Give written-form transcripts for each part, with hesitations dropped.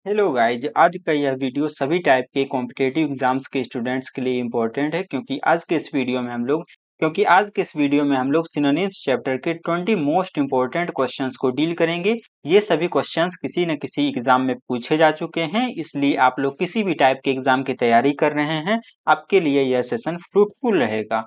Hello guys, आज का यह वीडियो सभी टाइप के कॉम्पिटिटिव एग्जाम्स के स्टूडेंट्स के लिए इम्पोर्टेंट है क्योंकि आज के इस वीडियो में हम लोग सिनोनिम्स चैप्टर के 20 मोस्ट इम्पोर्टेंट क्वेश्चंस को डील करेंगे। ये सभी क्वेश्चंस किसी न किसी एग्जाम में पूछे जा चुके हैं, इसलिए आप लोग किसी भी टाइप के एग्जाम की तैयारी कर रहे हैं, आपके लिए यह सेशन फ्रूटफुल रहेगा।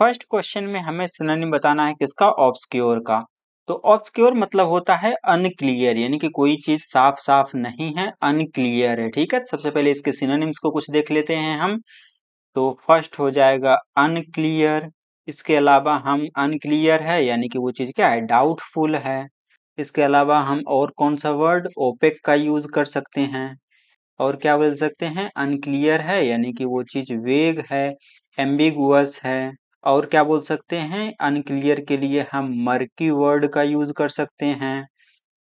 फर्स्ट क्वेश्चन में हमें सिनोनिम बताना है किसका, ऑब्सक्योर का। तो ऑब्सक्योर मतलब होता है अनक्लियर, यानी कि कोई चीज साफ साफ नहीं है, अनक्लियर है। ठीक है, सबसे पहले इसके सिनोनिम्स को कुछ देख लेते हैं हम। तो फर्स्ट हो जाएगा अनक्लियर। इसके अलावा हम अनक्लियर है यानी कि वो चीज क्या है, डाउटफुल है। इसके अलावा हम और कौन सा वर्ड, ओपेक का यूज कर सकते हैं। और क्या बोल सकते हैं, अनक्लियर है यानी कि वो चीज वेग है, एम्बिगुअस है। और क्या बोल सकते हैं, अनक्लियर के लिए हम मर्की वर्ड का यूज कर सकते हैं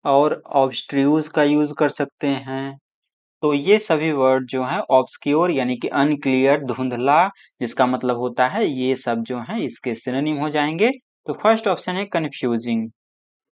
और ऑब्स्ट्रूज का यूज कर सकते हैं। तो ये सभी वर्ड जो हैं ऑब्सक्योर यानी कि अनक्लियर, धुंधला, जिसका मतलब होता है, ये सब जो हैं इसके सिनोनिम हो जाएंगे। तो फर्स्ट ऑप्शन है कंफ्यूजिंग।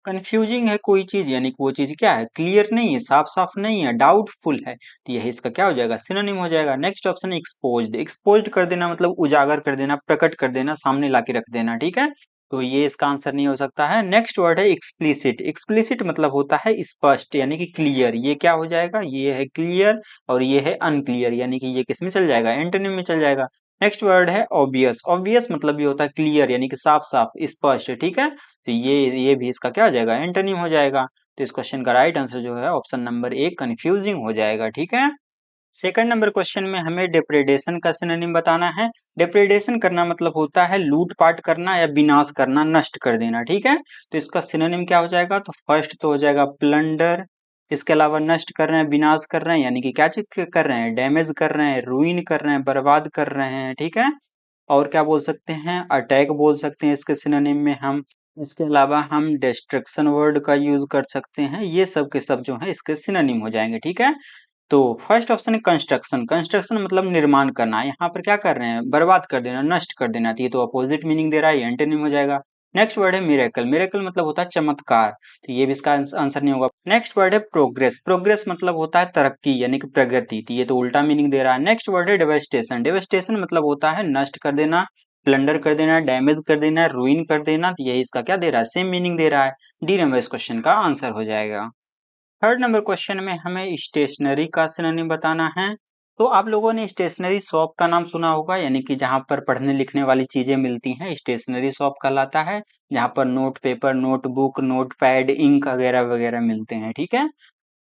कंफ्यूजिंग है कोई चीज यानी कि वो चीज क्या है, क्लियर नहीं है, साफ साफ नहीं है, डाउटफुल है, तो यही इसका क्या हो जाएगा, सिनोनिम हो जाएगा। नेक्स्ट ऑप्शन है एक्सपोज्ड। एक्सपोज्ड कर देना मतलब उजागर कर देना, प्रकट कर देना, सामने लाके रख देना। ठीक है, तो ये इसका आंसर नहीं हो सकता है। नेक्स्ट वर्ड है एक्सप्लिसिट। एक्सप्लिसिट मतलब होता है स्पष्ट यानी कि क्लियर, ये क्या हो जाएगा, ये है क्लियर और ये है अनक्लियर, यानी कि ये किस में चल जाएगा, एंटोनिम में चल जाएगा। नेक्स्ट वर्ड है ऑब्वियस। ऑब्वियस मतलब ये होता है क्लियर यानी कि साफ साफ स्पष्ट। ठीक है, तो ये भी इसका क्या हो जाएगा, एंटोनिम हो जाएगा। तो इस क्वेश्चन का राइट आंसर जो है ऑप्शन नंबर ए, कंफ्यूजिंग हो जाएगा। ठीक है, सेकंड नंबर क्वेश्चन में हमें डिप्रेडेशन का सिनोनिम बताना है। डिप्रेडेशन करना मतलब होता है लूटपाट करना या विनाश करना, नष्ट कर देना। ठीक है, तो इसका सिनोनिम क्या हो जाएगा, तो फर्स्ट तो हो जाएगा प्लंडर। इसके अलावा नष्ट कर रहे हैं, विनाश कर रहे हैं, यानी कि क्या चीज कर रहे हैं, डैमेज कर रहे हैं, रुइन कर रहे हैं, बर्बाद कर रहे हैं। ठीक है, और क्या बोल सकते हैं, अटैक बोल सकते हैं इसके सिनोनिम में हम। इसके अलावा हम डिस्ट्रक्शन वर्ड का यूज कर सकते हैं। ये सब के सब जो है इसके सिनोनिम हो जाएंगे। ठीक है, तो फर्स्ट ऑप्शन है कंस्ट्रक्शन। कंस्ट्रक्शन मतलब निर्माण करना, यहाँ पर क्या कर रहे हैं, बर्बाद कर देना, नष्ट कर देना, तो ये तो अपोजिट मीनिंग दे रहा है, एंटोनिम हो जाएगा। नेक्स्ट वर्ड है मिरेकल। मिरेकल मतलब होता है चमत्कार, तो ये भी इसका आंसर नहीं होगा। नेक्स्ट वर्ड है प्रोग्रेस। प्रोग्रेस मतलब होता है तरक्की यानी कि प्रगति, तो ये तो उल्टा मीनिंग दे रहा है। नेक्स्ट वर्ड है डेवेस्टेशन। डेवेस्टेशन मतलब होता है नष्ट कर देना, प्लंडर कर देना, डैमेज कर देना, रुइन कर देना, तो यही इसका क्या दे रहा है, सेम मीनिंग दे रहा है। डी नंबर इस क्वेश्चन का आंसर हो जाएगा। थर्ड नंबर क्वेश्चन में हमें स्टेशनरी का सिनोनिम बताना है। तो आप लोगों ने स्टेशनरी शॉप का नाम सुना होगा, यानी कि जहां पर पढ़ने लिखने वाली चीजें मिलती हैं, स्टेशनरी शॉप कहलाता है। जहां पर note paper, notebook, notepad, ink वगैरह वगैरह मिलते हैं। ठीक है,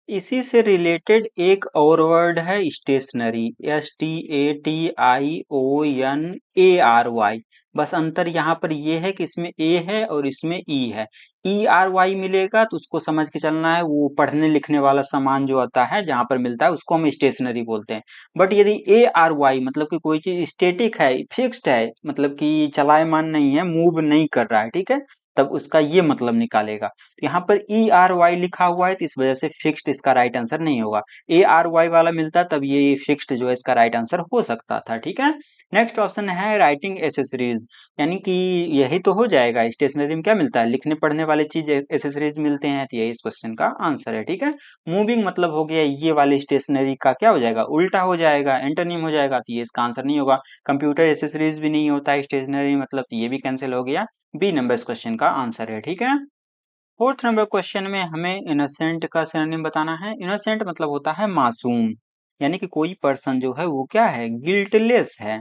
इसी से रिलेटेड एक और वर्ड है स्टेशनरी, STATIONARY। बस अंतर यहाँ पर ये है कि इसमें ए है और इसमें ई है। ERY मिलेगा तो उसको समझ के चलना है, वो पढ़ने लिखने वाला सामान जो आता है जहाँ पर मिलता है उसको हम स्टेशनरी बोलते हैं। बट यदि ARY मतलब कि कोई चीज स्टेटिक है, फिक्स्ड है, मतलब कि चलायमान नहीं है, मूव नहीं कर रहा है, ठीक है, तब उसका ये मतलब निकालेगा। तो यहाँ पर ERY लिखा हुआ है तो इस वजह से फिक्स्ड इसका राइट आंसर नहीं होगा। ARY वाला मिलता तब ये फिक्स्ड जो है इसका राइट आंसर हो सकता था। ठीक है, नेक्स्ट ऑप्शन है राइटिंग एसेसरीज, यानी कि यही तो हो जाएगा। स्टेशनरी में क्या मिलता है, लिखने पढ़ने वाले चीज एसेसरीज मिलते हैं, तो यही इस क्वेश्चन का आंसर है। ठीक है, मूविंग मतलब हो गया ये वाली स्टेशनरी का क्या हो जाएगा, उल्टा हो जाएगा, एंटोनिम हो जाएगा, तो ये इसका आंसर नहीं होगा। कंप्यूटर एसेसरीज भी नहीं होता है स्टेशनरी मतलब, तो ये भी कैंसिल हो गया। बी नंबर इस क्वेश्चन का आंसर है। ठीक है, फोर्थ नंबर क्वेश्चन में हमें इनोसेंट का सिनोनिम बताना है। इनोसेंट मतलब होता है मासूम, यानी कि कोई पर्सन जो है वो क्या है, गिल्टलेस है।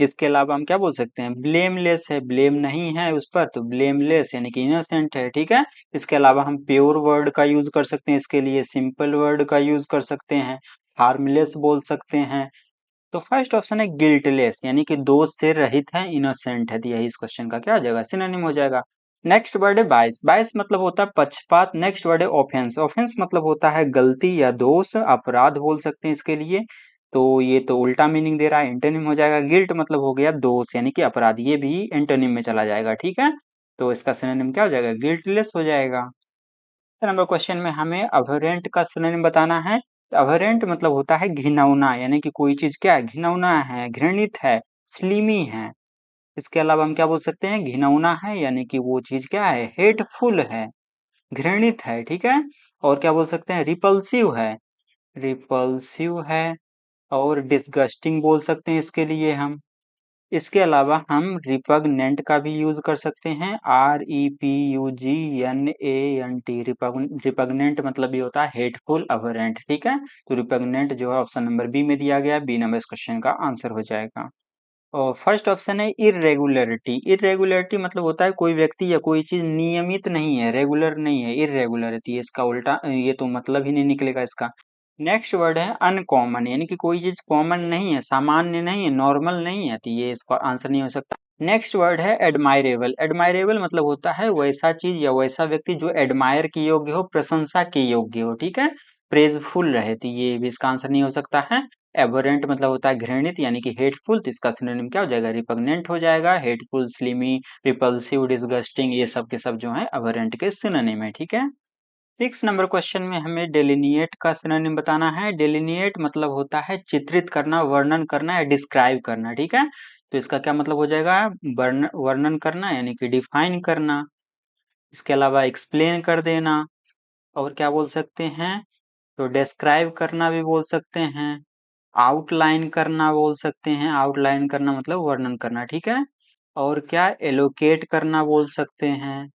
इसके अलावा हम क्या बोल सकते हैं, ब्लेमलेस है, ब्लेम नहीं है उस पर, तो ब्लेमलेस यानी कि इनोसेंट है। ठीक है, इसके अलावा हम प्योर वर्ड का यूज कर सकते हैं, इसके लिए सिंपल वर्ड का यूज कर सकते हैं, हार्मलेस बोल सकते हैं। तो फर्स्ट ऑप्शन है गिल्टलेस, यानी कि दोष से रहित है, इनोसेंट है, तो यही इस क्वेश्चन का क्या हो जाएगा, सिनोनिम हो जाएगा। नेक्स्ट वर्ड है बायस। बायस मतलब होता है पक्षपात। नेक्स्ट वर्ड है ऑफेंस। ऑफेंस मतलब होता है गलती या दोष, अपराध बोल सकते हैं इसके लिए, तो ये तो उल्टा मीनिंग दे रहा है, एंटोनिम हो जाएगा। गिल्ट मतलब हो गया दोष यानी कि अपराध, ये भी एंटोनिम में चला जाएगा। ठीक है, तो इसका सिनोनिम क्या हो जाएगा, गिल्टलेस हो जाएगा। नंबर क्वेश्चन में हमें अभरेंट का सिनोनिम बताना है। अभरेंट मतलब होता है घिनौना, यानी कि कोई चीज क्या है, घिनौना है, घृणित है, स्लीमी है। इसके अलावा हम क्या बोल सकते हैं, घिनौना है यानी कि वो चीज क्या है, हेटफुल है, घृणित है। ठीक है, और क्या बोल सकते हैं, रिपल्सिव है, रिपल्सिव है और डिस्गस्टिंग बोल सकते हैं इसके लिए हम। इसके अलावा हम रिपग्नेंट का भी यूज कर सकते हैं, REPUGNANT। रिपग्नेंट मतलब ये होता है हेटफुल, अबहरेंट, ठीक है। तो रिपग्नेंट जो है ऑप्शन नंबर बी में दिया गया, बी नंबर इस क्वेश्चन का आंसर हो जाएगा। और फर्स्ट ऑप्शन है इरेगुलरिटी। इरेगुलरिटी मतलब होता है कोई व्यक्ति या कोई चीज नियमित नहीं है, रेगुलर नहीं है, इरेगुलरिटी। इसका उल्टा ये तो मतलब ही नहीं निकलेगा इसका। नेक्स्ट वर्ड है अनकॉमन, यानी कि कोई चीज कॉमन नहीं है, सामान्य नहीं है, नॉर्मल नहीं है, तो ये इसका आंसर नहीं हो सकता। नेक्स्ट वर्ड है एडमायरेबल। एडमायरेबल मतलब होता है वैसा चीज या वैसा व्यक्ति जो एडमायर के योग्य हो, प्रशंसा के योग्य हो, ठीक है, प्रेजफुल रहे, तो ये भी इसका आंसर नहीं हो सकता है। एबोरेंट मतलब होता है घृणित यानी कि हेटफुल, तो इसका सिनोनिम क्या हो जाएगा, रिपग्नेंट हो जाएगा। हेटफुल, स्लिमी, रिपल्सिव, डिसगस्टिंग, ये सब के सब जो है एबोरेंट के सिनोनिम है, ठीक है। 6 नंबर क्वेश्चन में हमें डेलिनिएट का सिनोनिम बताना है। डेलिनिएट मतलब होता है चित्रित करना, वर्णन करना या डिस्क्राइब करना, ठीक है। तो इसका क्या मतलब हो जाएगा, वर्णन करना यानी कि डिफाइन करना। इसके अलावा एक्सप्लेन कर देना, और क्या बोल सकते हैं, तो डिस्क्राइब करना भी बोल सकते हैं, आउटलाइन करना बोल सकते हैं। आउटलाइन करना मतलब वर्णन करना, ठीक है। और क्या, एलोकेट करना बोल सकते हैं,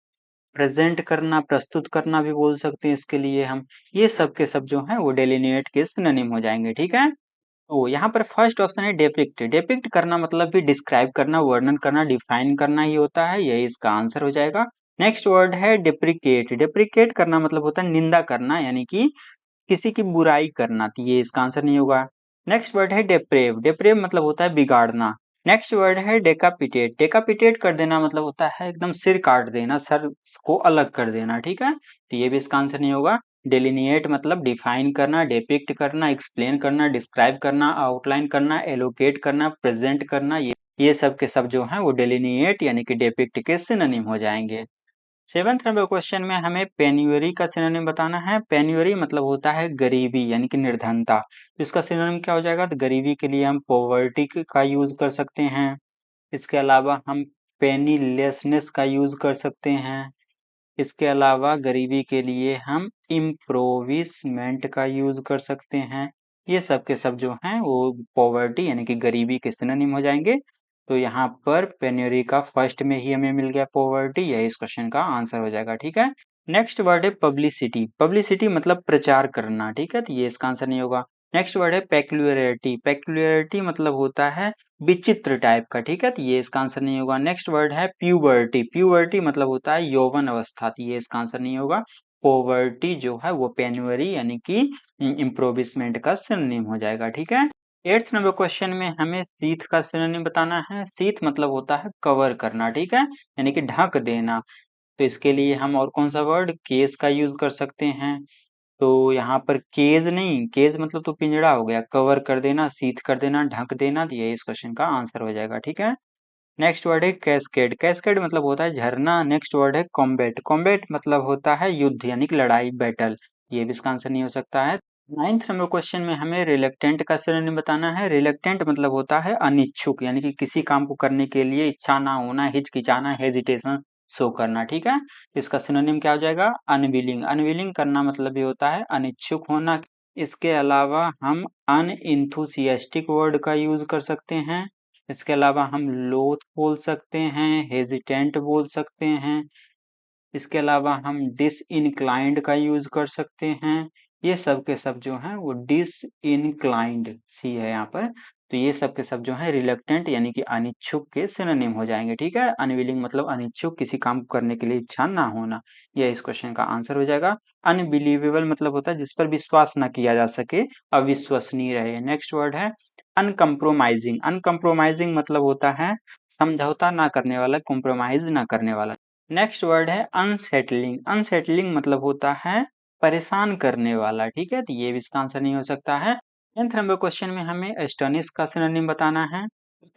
प्रेजेंट करना, प्रस्तुत करना भी बोल सकते हैं इसके लिए हम। ये सब के सब जो है वो डेलिनेट के सिनोनिम हो जाएंगे, ठीक है। तो यहाँ पर फर्स्ट ऑप्शन है डेपिक्ट। डेपिक्ट करना मतलब भी डिस्क्राइब करना, वर्णन करना, डिफाइन करना ही होता है, यही इसका आंसर हो जाएगा। नेक्स्ट वर्ड है डिप्रिकेट। डिप्रिकेट करना मतलब होता है निंदा करना, यानी कि किसी की बुराई करना, तो ये इसका आंसर नहीं होगा। नेक्स्ट वर्ड है डेप्रेव। डेप्रेव मतलब होता है बिगाड़ना। नेक्स्ट वर्ड है डेकापिटेट। डेकापिटेट कर देना मतलब होता है एकदम सिर काट देना, सर को अलग कर देना, ठीक है, तो ये भी इसका आंसर नहीं होगा। डेलिनिएट मतलब डिफाइन करना, डिपिक्ट करना, एक्सप्लेन करना, डिस्क्राइब करना, आउटलाइन करना, एलोकेट करना, प्रेजेंट करना, ये सब के सब जो है वो डेलिनिएट यानी कि डिपिक्ट के सिनोनिम हो जाएंगे। 7th नंबर क्वेश्चन में हमें पेन्युरी का सिनोनिम बताना है। पेन्युरी मतलब होता है गरीबी यानी कि निर्धनता, तो इसका सिनोनिम क्या हो जाएगा, तो गरीबी के लिए हम पॉवर्टी का यूज कर सकते हैं। इसके अलावा हम पेनीलेसनेस का यूज कर सकते हैं। इसके अलावा गरीबी के लिए हम इम्प्रोविसमेंट का यूज कर सकते हैं। ये सब के सब जो हैं वो पॉवर्टी यानी कि गरीबी के सिनोनिम हो जाएंगे। तो यहाँ पर पेन्योरी का फर्स्ट में ही हमें मिल गया पॉवर्टी, यही इस क्वेश्चन का आंसर हो जाएगा, ठीक है। नेक्स्ट वर्ड है पब्लिसिटी। पब्लिसिटी मतलब प्रचार करना, ठीक है, तो ये इसका आंसर नहीं होगा। नेक्स्ट वर्ड है पेक्युलरिटी। पेक्युलरिटी मतलब होता है विचित्र टाइप का, ठीक है, तो ये इसका आंसर नहीं होगा। नेक्स्ट वर्ड है प्यूबर्टी। प्यूबर्टी मतलब होता है यौवन अवस्था, तो ये इसका आंसर नहीं होगा। पोवर्टी जो है वो पेन्युरी यानी कि इम्प्रोविसमेंट का सिनोनिम हो जाएगा, ठीक है। 8th नंबर क्वेश्चन में हमें शीथ का सिनोनिम बताना है। शीथ मतलब होता है कवर करना, ठीक है, यानी कि ढक देना। तो इसके लिए हम और कौन सा वर्ड, केस का यूज कर सकते हैं। तो यहाँ पर केज नहीं, केज मतलब तो पिंजड़ा हो गया, कवर कर देना, शीथ कर देना, ढक देना, तो ये इस क्वेश्चन का आंसर हो जाएगा, ठीक है। नेक्स्ट वर्ड है कैस्केड। कैस्केड मतलब होता है झरना। नेक्स्ट वर्ड है कॉम्बैट। कॉम्बैट मतलब होता है युद्ध यानी कि लड़ाई, बैटल, ये भी इसका आंसर नहीं हो सकता है। 9th नंबर क्वेश्चन में हमें रिलेक्टेंट का सिनोनिम बताना है। रिलेक्टेंट मतलब होता है अनिच्छुक, यानी कि किसी काम को करने के लिए इच्छा ना होना, हिचकिचाना, हेजिटेशन शो करना, ठीक है। इसका सिनोनिम क्या हो जाएगा, अनविलिंग। अनविलिंग करना मतलब ये होता है अनिच्छुक होना। इसके अलावा हम अनइंथुसियास्टिक वर्ड का यूज कर सकते हैं। इसके अलावा हम लोथ बोल सकते हैं, हेजिटेंट बोल सकते हैं। इसके अलावा हम डिसइंक्लाइंड का यूज कर सकते हैं। ये सब के सब जो हैं वो डिसइंक्लाइंड सी है यहाँ पर, तो ये सब के सब जो है रिलक्टेंट यानी कि अनिच्छुक के सिनोनिम हो जाएंगे, ठीक है। अनविलिंग मतलब अनिच्छुक, किसी काम को करने के लिए इच्छा ना होना, यह इस क्वेश्चन का आंसर हो जाएगा। अनबिलीवेबल मतलब होता है जिस पर विश्वास ना किया जा सके, अविश्वसनीय रहे। नेक्स्ट वर्ड है अनकम्प्रोमाइजिंग। अनकम्प्रोमाइजिंग मतलब होता है समझौता ना करने वाला, कॉम्प्रोमाइज ना करने वाला। नेक्स्ट वर्ड है अनसेटलिंग। अनसेटलिंग मतलब होता है परेशान करने वाला, ठीक है, तो ये भी इसका आंसर नहीं हो सकता है। 10th नंबर क्वेश्चन में हमें एस्टोनिश का सिनोनिम बताना है।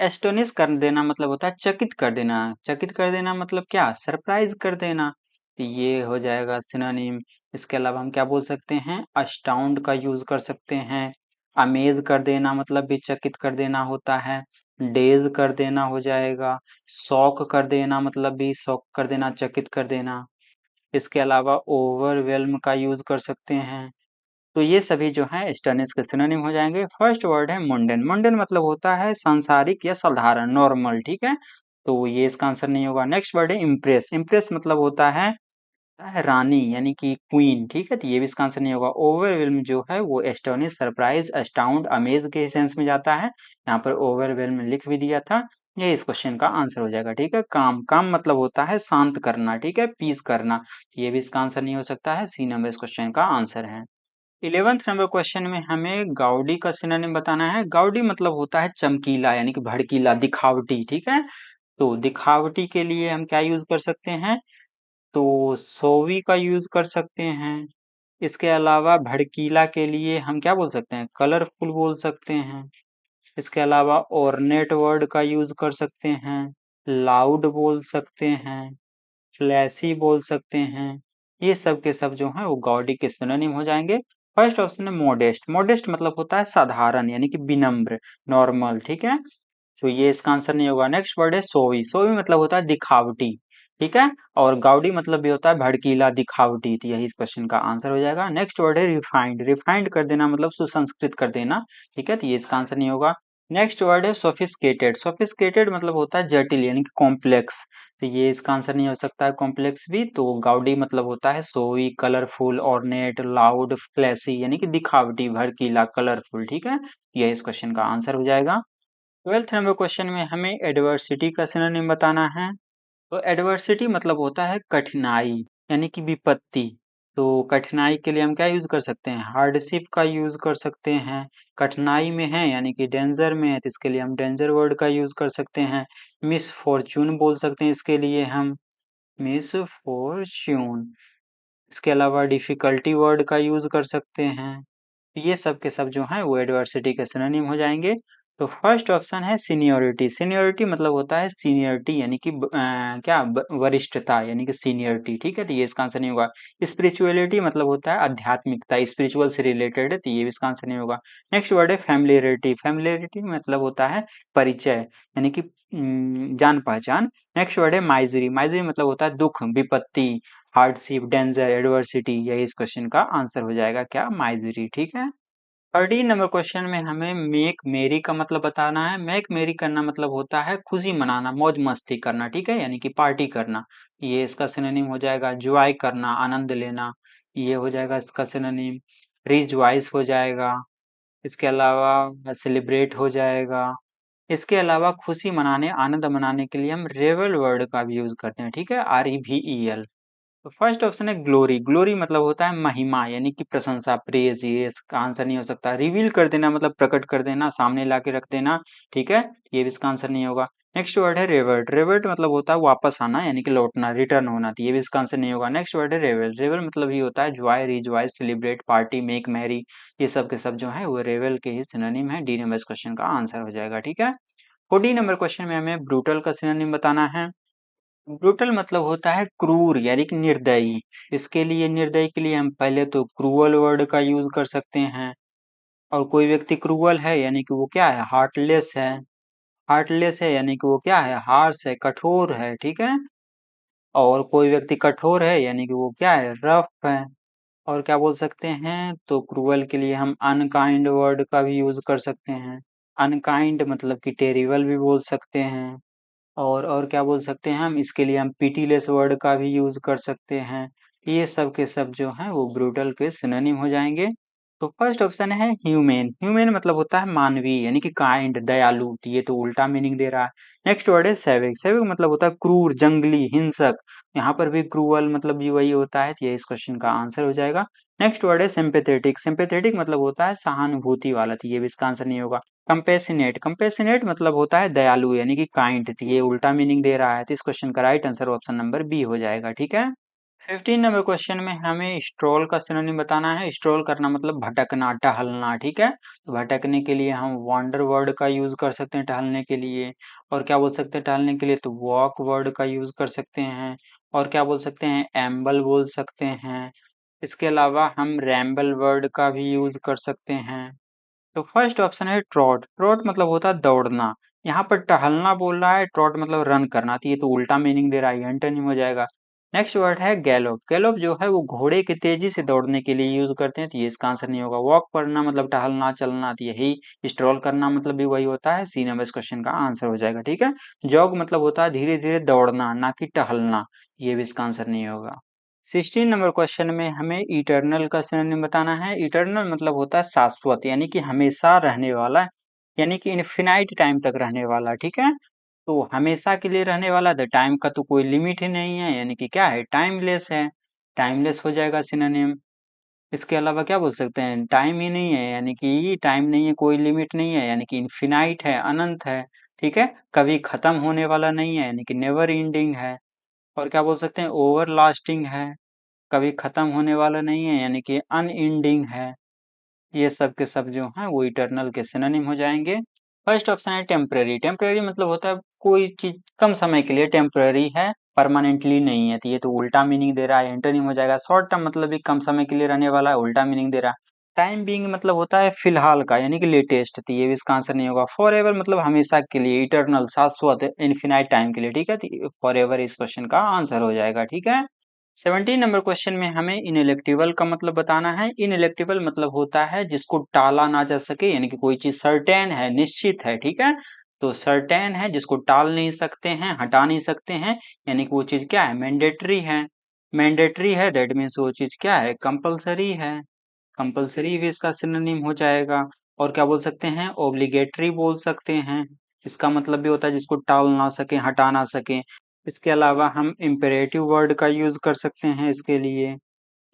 एस्टोनिश कर देना मतलब होता है चकित कर देना। चकित कर देना मतलब क्या, सरप्राइज कर देना, तो ये हो जाएगा सिनोनिम। इसके अलावा हम क्या बोल सकते हैं, अस्टाउंड का यूज कर सकते हैं। अमेज कर देना मतलब भी चकित कर देना होता है। डेज कर देना हो जाएगा। शॉक कर देना मतलब भी शॉक कर देना, चकित कर देना। इसके अलावा ओवरवेल्म का यूज कर सकते हैं। तो ये सभी जो है स्टर्निस के सिनोनिम हो जाएंगे। फर्स्ट वर्ड है मुंडन। मुंडन मतलब होता है सांसारिक या साधारण, नॉर्मल, ठीक है, तो ये इसका आंसर नहीं होगा। नेक्स्ट वर्ड है इम्प्रेस। इम्प्रेस मतलब होता है रानी यानी कि क्वीन, ठीक है, तो ये भी इसका आंसर नहीं होगा। ओवरवेल्म जो है वो एस्टोनिश, सरप्राइज, अस्टाउंड, अमेज के सेंस में जाता है। यहाँ पर ओवरवेल्म लिख भी दिया था, ये इस क्वेश्चन का आंसर हो जाएगा, ठीक है। काम, काम मतलब होता है शांत करना, ठीक है, पीस करना, ये भी इसका आंसर नहीं हो सकता है। सी नंबर इस क्वेश्चन का आंसर है। 11th नंबर क्वेश्चन में हमें गाउडी का सिनोनिम बताना है। गाउडी मतलब होता है चमकीला यानी कि भड़कीला, दिखावटी, ठीक है। तो दिखावटी के लिए हम क्या यूज कर सकते हैं, तो सोवी का यूज कर सकते हैं। इसके अलावा भड़कीला के लिए हम क्या बोल सकते हैं, कलरफुल बोल सकते हैं। इसके अलावा ऑर्नेट वर्ड का यूज कर सकते हैं, लाउड बोल सकते हैं, फ्लैशी बोल सकते हैं। ये सब के सब जो है वो गॉडी के सिनोनिम हो जाएंगे। फर्स्ट ऑप्शन है मोडेस्ट। मोडेस्ट मतलब होता है साधारण यानी कि विनम्र, नॉर्मल, ठीक है, तो ये इसका आंसर नहीं होगा। नेक्स्ट वर्ड है सोवी। सोवी मतलब होता है दिखावटी, ठीक है, और गाउडी मतलब भी होता है भड़कीला, दिखावटी, तो यही इस क्वेश्चन का आंसर हो जाएगा। नेक्स्ट वर्ड है रिफाइंड। रिफाइंड कर देना मतलब सुसंस्कृत कर देना, ठीक है, तो ये इसका आंसर नहीं होगा। नेक्स्ट वर्ड है सोफिस्केटेड। सोफिस्केटेड मतलब होता है जटिल यानी कि कॉम्प्लेक्स, तो ये इसका आंसर नहीं हो सकता है कॉम्प्लेक्स भी। तो गाउडी मतलब होता है सोवी, कलरफुल, ऑर्नेट, लाउड, फ्लैशी यानी कि दिखावटी, भड़कीला, कलरफुल, ठीक है, ये इस क्वेश्चन का आंसर हो जाएगा। 12th नंबर क्वेश्चन में हमें एडवर्सिटी का सिनोनिम बताना है। तो एडवर्सिटी मतलब होता है कठिनाई यानी कि विपत्ति। तो कठिनाई के लिए हम क्या यूज कर सकते हैं, हार्डशिप का यूज कर सकते हैं। कठिनाई में है यानी कि डेंजर में है, तो इसके लिए हम डेंजर वर्ड का यूज कर सकते हैं। मिस फॉर्चून बोल सकते हैं इसके लिए हम, मिस फॉर्चून। इसके अलावा डिफिकल्टी वर्ड का यूज कर सकते हैं। ये सब के सब जो हैं वो एडवर्सिटी के सिनोनिम हो जाएंगे। तो फर्स्ट ऑप्शन है सीनियोरिटी। सीनियोरिटी मतलब होता है सीनियरिटी यानी कि वरिष्ठता यानी कि सीनियरिटी, ठीक है, तो ये इसका आंसर नहीं होगा। स्पिरिचुअलिटी मतलब होता है आध्यात्मिकता, स्पिरिचुअल से रिलेटेड है, तो ये भी इसका आंसर नहीं होगा। नेक्स्ट वर्ड है फैमिलियरिटी। फैमिलियरिटी मतलब होता है परिचय यानी कि जान पहचान। नेक्स्ट वर्ड है माइजरी। माइजरी मतलब होता है दुख, विपत्ति, हार्डशिप, डेंजर, एडवर्सिटी, यही इस क्वेश्चन का आंसर हो जाएगा, क्या, माइजरी, ठीक है। 13 नंबर क्वेश्चन में हमें मेक मेरी का मतलब बताना है। मेक मेरी करना मतलब होता है खुशी मनाना, मौज मस्ती करना, ठीक है, यानी कि पार्टी करना, ये इसका सिनोनिम हो जाएगा। ज्वाई करना, आनंद लेना, ये हो जाएगा इसका सिनोनिम। रिजॉइस हो जाएगा। इसके अलावा सेलिब्रेट हो जाएगा। इसके अलावा खुशी मनाने, आनंद मनाने के लिए हम रेवल वर्ड का भी यूज करते हैं, ठीक है, REVEL। तो फर्स्ट ऑप्शन है ग्लोरी। ग्लोरी मतलब होता है महिमा यानी कि प्रशंसा, प्रेज, ये इसका आंसर नहीं हो सकता। रिवील कर देना मतलब प्रकट कर देना, सामने ला के रख देना, ठीक है, ये भी इसका आंसर नहीं होगा। नेक्स्ट वर्ड है रेवर्ट। रेवर्ट मतलब होता है वापस आना यानी कि लौटना, रिटर्न होना, तो ये भी इसका आंसर नहीं होगा। नेक्स्ट वर्ड है रेवल। रेवल मतलब ही होता है joy, rejoice, celebrate, party, make merry, ये सब के सब जो है वो रेवल के ही सिनोनिम है। डी नंबर इस क्वेश्चन का आंसर हो जाएगा, ठीक है। 14 नंबर क्वेश्चन में हमें ब्रूटल का सिनोनिम बताना है। ब्रूटल मतलब होता है क्रूर यानी कि निर्दयी। इसके लिए निर्दयी के लिए हम पहले तो क्रूअल वर्ड का यूज कर सकते हैं। और कोई व्यक्ति क्रूअल है यानी कि वो क्या है, हार्टलेस है। हार्टलेस है यानी कि वो क्या है, हार्श है, कठोर है, ठीक है। और कोई व्यक्ति कठोर है यानी कि वो क्या है, रफ है। और क्या बोल सकते हैं, तो क्रूअल के लिए हम अनकाइंड वर्ड का भी यूज कर सकते हैं। अनकाइंड मतलब कि टेरिबल भी बोल सकते हैं। और क्या बोल सकते हैं हम, इसके लिए हम पिटीलेस वर्ड का भी यूज कर सकते हैं। ये सब के सब जो हैं वो ब्रूटल के सिनोनिम हो जाएंगे। तो फर्स्ट ऑप्शन है ह्यूमेन। ह्यूमेन मतलब होता है मानवीय यानी कि काइंड, दयालु, तो ये तो उल्टा मीनिंग दे रहा है। नेक्स्ट वर्ड है सेविक। सेविक मतलब होता है क्रूर, जंगली, हिंसक, यहाँ पर भी क्रूअल मतलब भी वही होता है, तो ये इस क्वेश्चन का आंसर हो जाएगा। नेक्स्ट वर्ड है सिंपेथेटिक। सिंपेथेटिक मतलब होता है सहानुभूति वाला, तो ये भी इसका आंसर नहीं होगा। कंपेसिनेट। कंपेसिनेट मतलब होता है दयालु यानी कि काइंड, तो ये उल्टा मीनिंग दे रहा है, तो इस क्वेश्चन का right answer option number B हो जाएगा, ठीक है। 15 नंबर क्वेश्चन में हमें स्ट्रोल का सिनोनिम बताना है। स्ट्रोल करना मतलब भटकना, टहलना, ठीक है, तो भटकने के लिए हम वॉन्डर वर्ड का यूज कर सकते हैं टहलने के लिए। और क्या बोल सकते हैं टहलने के लिए, तो वॉक वर्ड का यूज कर सकते हैं। और क्या बोल सकते हैं, एम्बल बोल सकते हैं। इसके अलावा हम रैम्बल वर्ड का भी यूज कर सकते हैं। तो फर्स्ट ऑप्शन है ट्रॉट। ट्रॉट मतलब होता है दौड़ना। यहाँ पर टहलना बोल रहा है, ट्रॉट मतलब रन करना, तो ये तो उल्टा मीनिंग दे रहा है, एंटोनिम हो जाएगा। नेक्स्ट वर्ड है गैलोप। गैलोप जो है वो घोड़े के तेजी से दौड़ने के लिए यूज करते हैं, तो ये इसका आंसर नहीं होगा। वॉक करना मतलब टहलना चलना, तो यही स्ट्रॉल करना मतलब भी वही होता है। सी नंबर इस क्वेश्चन का आंसर हो जाएगा। ठीक है, जॉग मतलब होता है धीरे धीरे दौड़ना, ना कि टहलना, ये भी इसका आंसर नहीं होगा। 16 नंबर क्वेश्चन में हमें इटर्नल का सिनोनिम बताना है। इटर्नल मतलब होता है शाश्वत, यानी कि हमेशा रहने वाला, यानी कि इनफिनाइट टाइम तक रहने वाला। ठीक है, तो हमेशा के लिए रहने वाला, तो टाइम का तो कोई लिमिट ही नहीं है, यानी कि क्या है, टाइमलेस है। टाइमलेस हो जाएगा सिनोनिम। इसके अलावा क्या बोल सकते हैं, टाइम ही नहीं है, यानी कि टाइम नहीं है, कोई लिमिट नहीं है, यानी कि इनफिनाइट है, अनंत है। ठीक है, कभी खत्म होने वाला नहीं है, यानी कि नेवर एंडिंग है। और क्या बोल सकते हैं, ओवर लास्टिंग है, कभी खत्म होने वाला नहीं है, यानी कि अनएंडिंग है। ये सब के सब जो हैं वो इटर्नल के सिनोनिम हो जाएंगे। फर्स्ट ऑप्शन है टेम्परेरी। टेम्परेरी मतलब होता है कोई चीज कम समय के लिए टेम्परेरी है, परमानेंटली नहीं है, तो ये तो उल्टा मीनिंग दे रहा है, एंटोनिम हो जाएगा। शॉर्ट टर्म मतलब भी कम समय के लिए रहने वाला है, उल्टा मीनिंग दे रहा है। टाइम बीइंग मतलब होता है फिलहाल का, यानी कि लेटेस्ट, तो ये भी इसका आंसर नहीं होगा। फॉर एवर मतलब हमेशा के लिए, इटर्नल शाश्वत, इन्फिनाइट टाइम के लिए। ठीक है, तो फॉर एवर इस क्वेश्चन का आंसर हो जाएगा। ठीक है, 17 नंबर क्वेश्चन में हमें इनएलेक्टिबल का मतलब बताना है। इनएलेक्टिबल मतलब होता है जिसको टाला ना जा सके, यानी कि कोई चीज सर्टेन है, निश्चित है। ठीक है, तो सर्टेन है जिसको टाल नहीं सकते हैं, हटा नहीं सकते हैं, यानी कि वो चीज क्या है, मैंडेटरी है। मैंडेटरी है दैट मीन्स वो चीज क्या है, कंपलसरी है। कंपलसरी भी इसका सिनोनिम हो जाएगा। और क्या बोल सकते हैं, ओब्लिगेटरी बोल सकते हैं। इसका मतलब भी होता है जिसको टाल ना सके, हटा ना सके। इसके अलावा हम इम्पेरेटिव वर्ड का यूज कर सकते हैं इसके लिए।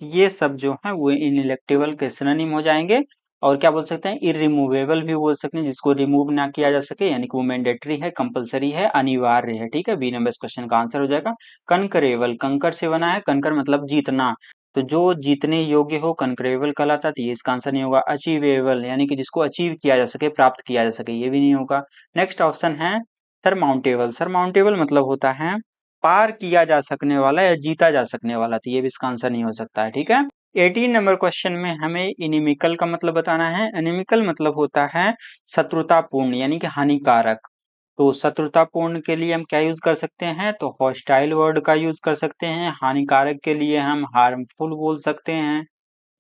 ये सब जो है वो इनइलेक्टिबल के सिनोनिम हो जाएंगे। और क्या बोल सकते हैं, इरिमूवेबल भी बोल सकते हैं, जिसको रिमूव ना किया जा सके, यानी कि वो मैंडेटरी है, कंपलसरी है, अनिवार्य है। ठीक है, बी नंबर इस क्वेश्चन का आंसर हो जाएगा। कनकरेबल, कंकर से बना है, कंकर मतलब जीतना, तो जो जीतने योग्य हो कनकरेबल कहलाता है, तो ये इसका आंसर नहीं होगा। अचीवेबल यानी कि जिसको अचीव किया जा सके, प्राप्त किया जा सके, ये भी नहीं होगा। नेक्स्ट ऑप्शन है सरमाउंटेबल। सरमाउंटेबल मतलब होता है पार किया जा सकने वाला या जीता जा सकने वाला, तो ये भी इसका आंसर नहीं हो सकता है। ठीक है, 18 नंबर क्वेश्चन में हमें इनिमिकल का मतलब बताना है। इनिमिकल मतलब होता है शत्रुतापूर्ण, यानी कि हानिकारक। तो शत्रुतापूर्ण के लिए हम क्या यूज कर सकते हैं, तो हॉस्टाइल वर्ड का यूज कर सकते हैं। हानिकारक के लिए हम हार्मफुल बोल सकते हैं,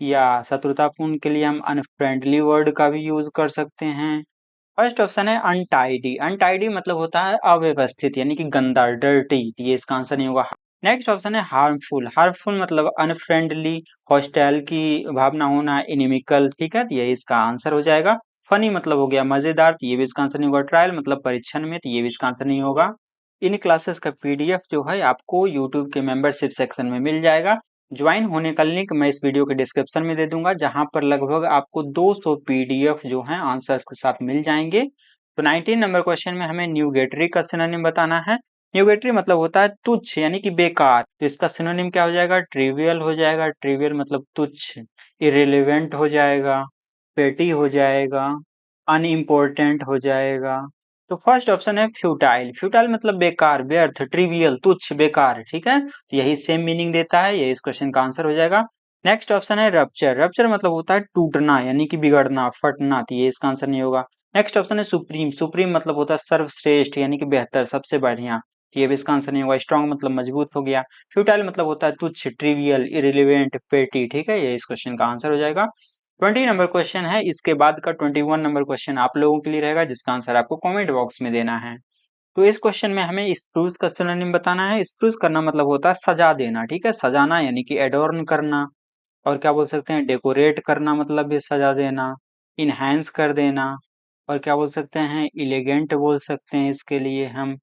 या शत्रुतापूर्ण के लिए हम अनफ्रेंडली वर्ड का भी यूज कर सकते हैं। फर्स्ट ऑप्शन है अनटाइडी। अनटाइडी मतलब होता है अव्यवस्थित, यानी कि गंदा, डर्टी, ये इसका आंसर नहीं होगा। नेक्स्ट ऑप्शन है हार्मफुल। हार्मफुल मतलब अनफ्रेंडली, हॉस्टाइल की भावना होना, इनिमिकल। ठीक है, तो ये इसका आंसर हो जाएगा। फनी मतलब हो गया मजेदार, तो ये भी इसका आंसर नहीं होगा। ट्रायल मतलब परीक्षण में, तो ये भी इसका आंसर नहीं होगा। इन क्लासेस का पीडीएफ जो है आपको यूट्यूब के मेंबरशिप सेक्शन में मिल जाएगा। ज्वाइन होने का लिंक मैं इस वीडियो के डिस्क्रिप्शन में दे दूंगा, जहां पर लगभग आपको 200 पीडीएफ जो हैं आंसर्स के साथ मिल जाएंगे। तो 19 नंबर क्वेश्चन में हमें न्यूगेटरी का सिनोनिम बताना है। न्यूगेटरी मतलब होता है तुच्छ, यानी कि बेकार, तो इसका सिनोनिम क्या हो जाएगा, ट्रिवियल हो जाएगा। ट्रिवियल मतलब तुच्छ, इरेलीवेंट हो जाएगा, पेटी हो जाएगा, अनइम्पोर्टेंट हो जाएगा। तो फर्स्ट ऑप्शन है फ्यूटाइल। फ्यूटाइल मतलब बेकार, व्यर्थ, ट्रिवियल, तुच्छ, बेकार। ठीक है, तो यही सेम मीनिंग देता है, ये इस क्वेश्चन का आंसर हो जाएगा। नेक्स्ट ऑप्शन है रप्चर। रप्चर मतलब होता है टूटना, यानी कि बिगड़ना, फटना, तो ये इसका आंसर नहीं होगा। नेक्स्ट ऑप्शन है सुप्रीम। सुप्रीम मतलब होता है सर्वश्रेष्ठ, यानी कि बेहतर, सबसे बढ़िया, तो ये भी इसका आंसर नहीं होगा। स्ट्रॉन्ग मतलब मजबूत हो गया। फ्यूटाइल मतलब होता है तुच्छ, ट्रिवियल, इरिलीवेंट, पेटी। ठीक है, ये इस क्वेश्चन का आंसर हो जाएगा। 20 नंबर क्वेश्चन है, इसके बाद का 21 नंबर क्वेश्चन आप लोगों के लिए रहेगा, जिसका आंसर आपको कमेंट बॉक्स में देना है। तो इस क्वेश्चन में हमें स्प्रूस का सिनोनिम बताना है। स्प्रूस करना मतलब होता है सजा देना। ठीक है, सजाना यानी कि एडोर्न करना। और क्या बोल सकते हैं, डेकोरेट करना मतलब भी सजा देना, इनहेंस कर देना। और क्या बोल सकते हैं, इलेगेंट बोल सकते हैं इसके लिए हम।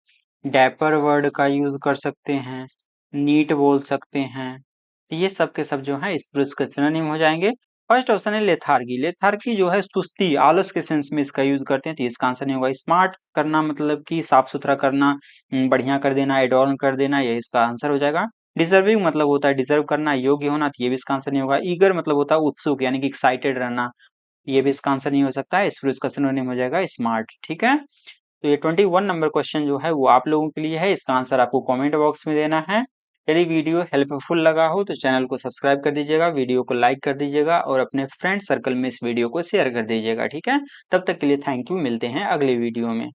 डैपर वर्ड का यूज कर सकते हैं, नीट बोल सकते हैं। तो ये सब के सब जो है स्प्रूस के सिनोनिम हो जाएंगे। फर्स्ट ऑप्शन है लेथार्गी। लेथार्गी जो है सुस्ती, आलस के सेंस में इसका यूज करते हैं, तो इसका आंसर नहीं होगा। स्मार्ट करना मतलब कि साफ सुथरा करना, बढ़िया कर देना, एडॉर्न कर देना, ये इसका आंसर हो जाएगा। डिजर्विंग मतलब होता है डिजर्व करना, योग्य होना, तो ये भी इसका आंसर नहीं होगा। ईगर मतलब होता है उत्सुक, यानी कि एक्साइटेड रहना, ये भी इसका आंसर नहीं हो सकता है। इसलिए इसका सिनोनिम हो जाएगा स्मार्ट। ठीक है, तो ये 21 नंबर क्वेश्चन जो है वो आप लोगों के लिए है, इसका आंसर आपको कमेंट बॉक्स में देना है। यदि वीडियो हेल्पफुल लगा हो तो चैनल को सब्सक्राइब कर दीजिएगा, वीडियो को लाइक कर दीजिएगा, और अपने फ्रेंड सर्कल में इस वीडियो को शेयर कर दीजिएगा। ठीक है, तब तक के लिए थैंक यू, मिलते हैं अगले वीडियो में।